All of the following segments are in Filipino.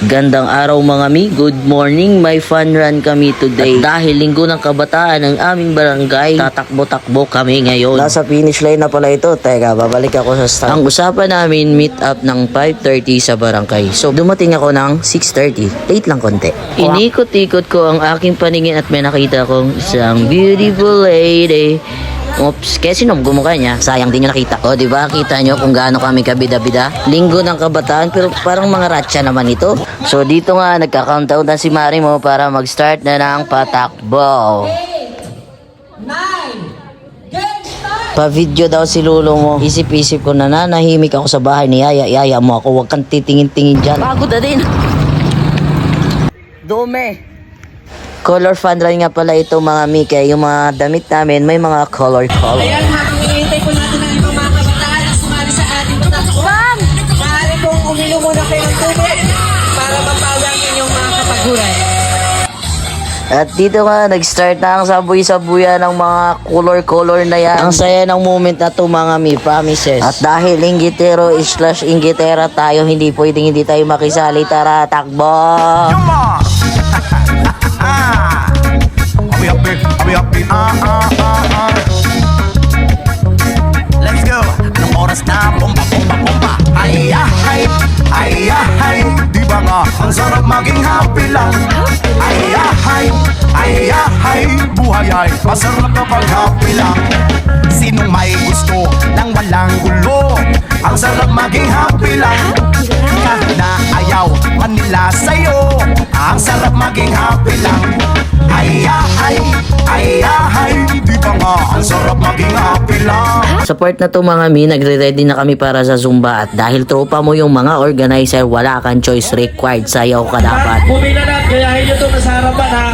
Gandang araw mga mi, good morning, may fun run kami today. At dahil linggo ng kabataan ng aming barangay, tatakbo-takbo kami ngayon. Nasa finish line na pala ito, teka, babalik ako sa start. Ang usapan namin, meet up ng 5:30 sa barangay. So dumating ako ng 6:30, late lang konti. Inikot-ikot ko ang aking paningin at may nakita kong isang beautiful lady. Oops, kaya sino gumukha niya? Sayang din nyo nakita. O, diba? Kita nyo kung gaano kami kabida-bida. Linggo ng kabataan, pero parang mga ratcha naman ito. So, dito nga, nagka-countdown na si Mari mo para mag-start na ng patakbo. 8, 9, game start! Pa-video daw si Lolo mo. Isip-isip ko na nanahimik ako sa bahay ni Yaya. Yaya mo ako, huwag kang titingin-tingin dyan. Pagod na din. Dome. Color fun run nga pala ito mga Mika. Yung mga damit namin may mga color. Ayan, habang hinihintay po natin ang ibang mga kabataan na sumali sa ating patakbuhan. Maaari pong uminom muna kayo ng tubig para mapawi ang inyong mga kapaguran. At dito nga, nag-start na ang sabuy-sabuya ng mga color-color na yan. Ang saya ng moment na to mga mi, promises. At dahil inggitero / inggitera tayo, hindi pwedeng hindi tayo makisali. Tara, takbo! Let's go. Anong oras na? Bomba, bomba, bomba. Ay, di ba nga? Ang sarap maging happy lang. Ay, buhay ay masarap kapag happy lang. Sinong may gusto ng walang gulo? Ang sarap maging happy lang. Kahit na ayaw man nila sa'yo, ang sarap maging happy lang. Ay, di ba nga? Ang sarap maging happy lang. Sa part na to mga mi, nagre-ready na kami para sa Zumba. At dahil tropa mo yung mga organizer, wala kang choice, required, sayaw ka dapat. Pumila na, gayahin nyo ito na sa harapan ha.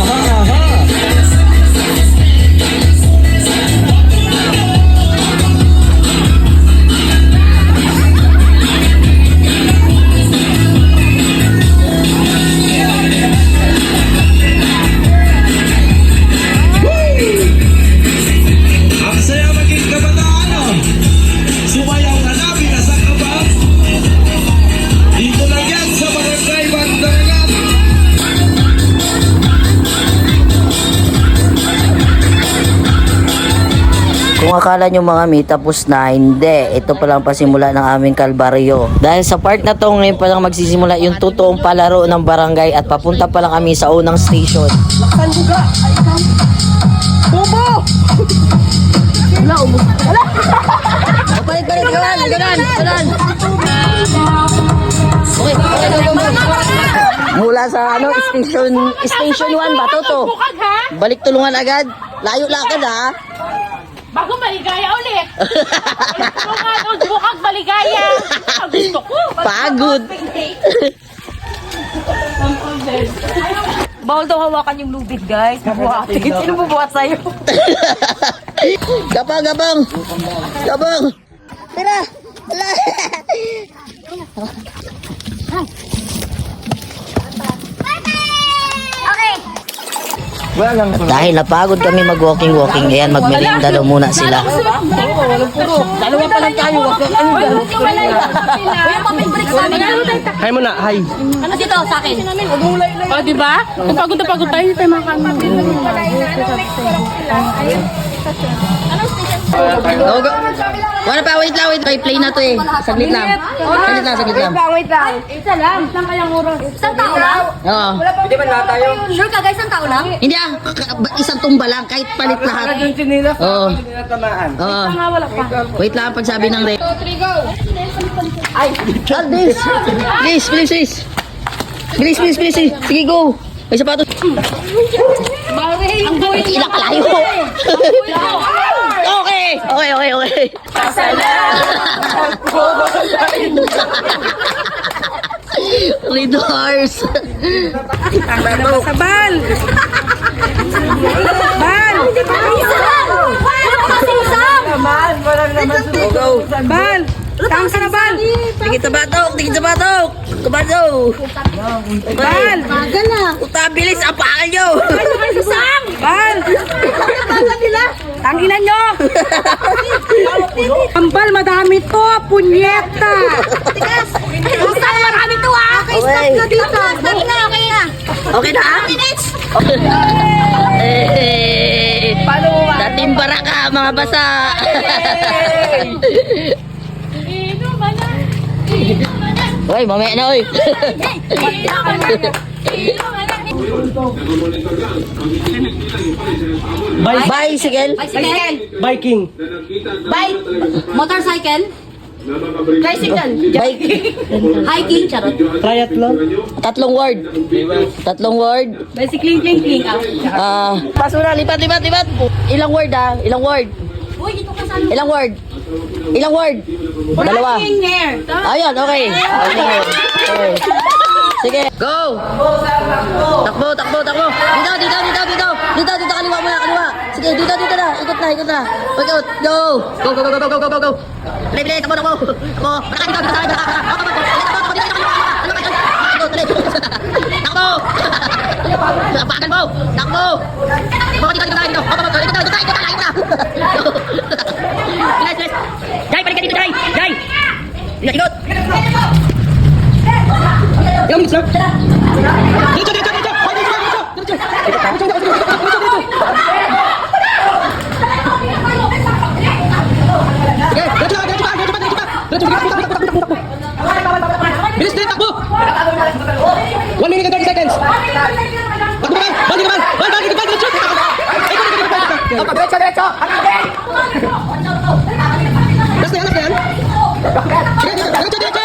Aha. Ang saya maging kabataan no? Sumayaw ka na, binasak ka ba? Dito lang yan sa Barangay Bandarangan. Kung akala nyo mga mi, tapos na, hindi. Ito pa lang pasimula ng aming kalbaryo. Dahil sa part na to, ngayon pa lang magsisimula yung totoong palaro ng barangay at papunta pa lang kami sa unang station. Sanduga! Ay, Bobo! Wala, umus. Wala! Balik, ganan. Okay, go. Mula sa station 1 ba to? Balik tulungan agad. Layo lakad ha. Bago maligaya ulit. Bukag maligaya. Ang gusto ko. Pagod. Bawal daw hawakan yung lubid, guys. Bubuhatin. Sino bubuhat sa'yo? Gabang. Tira. Wala. Okay. At dahil napagod kami mag-walking, ayan, magmerienda daw muna sila. Dalawa pa lang tayo. Huwag kang ano dyan. Kuya, papay-break sa amin. Hi muna, hi. Ano dito sa akin? O, diba? Kung pagod na pagod tayo, tayo makakamit. Wala pa, wait lang. May play na to eh. Saglit lang. Wait lang. Isa lang. Saan kayang oras? Isang tao lang? Oo. Hindi ba lahat tayo? Sure ka guys, isang tao lang? Hindi isang tumba lang, kahit palit lahat. Oo. Tinatamaan. Oo. Nga wala pa. Wait lang pagsabi ng rep. 2, 3, go! Aldis! Please. Sige, go. May sapatos. Ang buhay niya. Ilang kalayo. Okay. Redoors. Sa bal! Bal! Bal! Tama sa na bal! Tigit sa batok. Kabado. Bal! Magal na. Utabilis, apakan nyo. Sang! Bal! Tanginan nyo! Ang bal, madami to, punyeta! Okay na? Eh, dating baraka, mga basa. Uy, mamaya na, uy. Bicycle. Bicycle. Biking. Bike. Motorcycle. Tricycle. Bike. Hiking. Charot. Triathlon. Tatlong word. Tatlong word. Bicycling, cling, cling. Basura, lipat. Ilang word ah? Ilang word? Uy, dito ka sa Ilang word? Ilang word? Dalawa. Hiking there. Ayun, okay. Okay. Sige, go! Takbo. Dito, kaliwa mo na, kaliwa. Sige, dito na. Ikot na. Ikot. Go! Go. Bilis, takbo. Takbo! Apakan mo! Takbo! Dito. Bilis. Jai, balik ka dito, Jai! Ikot! Ilang minutes lang? Diretso. Bilis, takbo! 1 minute and 30 seconds. Takbo ka! Balik naman! Diretso! Last na yan. Sige, diretso!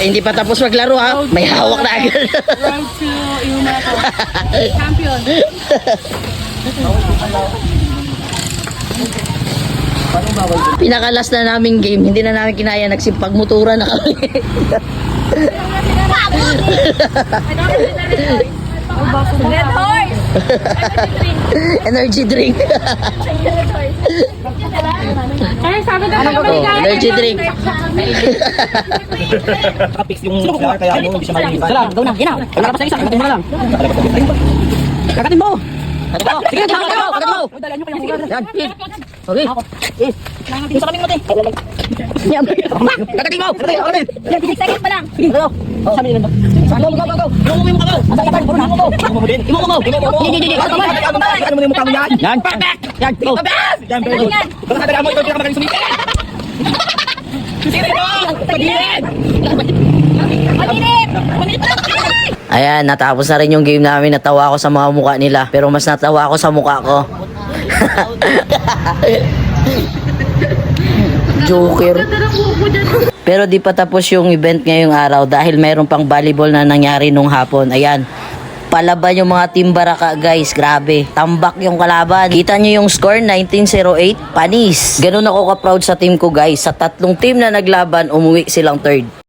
Hindi pa tapos maglaro ha. May hawak na agad. Road to Iumato. Champion. Pinakalas na naming game. Hindi na namin kinaya. Nagsipagmutura na kami. Red horse. Energy drink. Ay, sabi ka Energy drink. Nakapix yung flyer kaya ano, hindi siya malilipan. Salam, go na. Yan na. Wala ka pa sa isa. Kagatin mo na lang. Kagatin mo. Sige, kagatin mo. Yan. Okay. Gusto kaming muti. Kagating mo. 6 seconds pa lang. Go. Go. Imungo mo ka mo. Imungo mo. Hindi. Ano mo yung mukha mo yan? Yan. Yan. Go. Yan, very good. Baka sa mo, ito yung pinakamagaling sumipin. Sige mo! Pag-irit! Ayan, natapos na rin yung game namin. Natawa ako sa mga mukha nila. Pero mas natawa ako sa mukha ko. Joker. Pero di pa tapos yung event ngayong araw dahil mayroon pang volleyball na nangyari nung hapon. Ayan. Palaban yung mga Team Baraka guys, grabe. Tambak yung kalaban. Kita nyo yung score, 1908, panis. Ganun ako ka-proud sa team ko guys. Sa tatlong team na naglaban, umuwi silang third.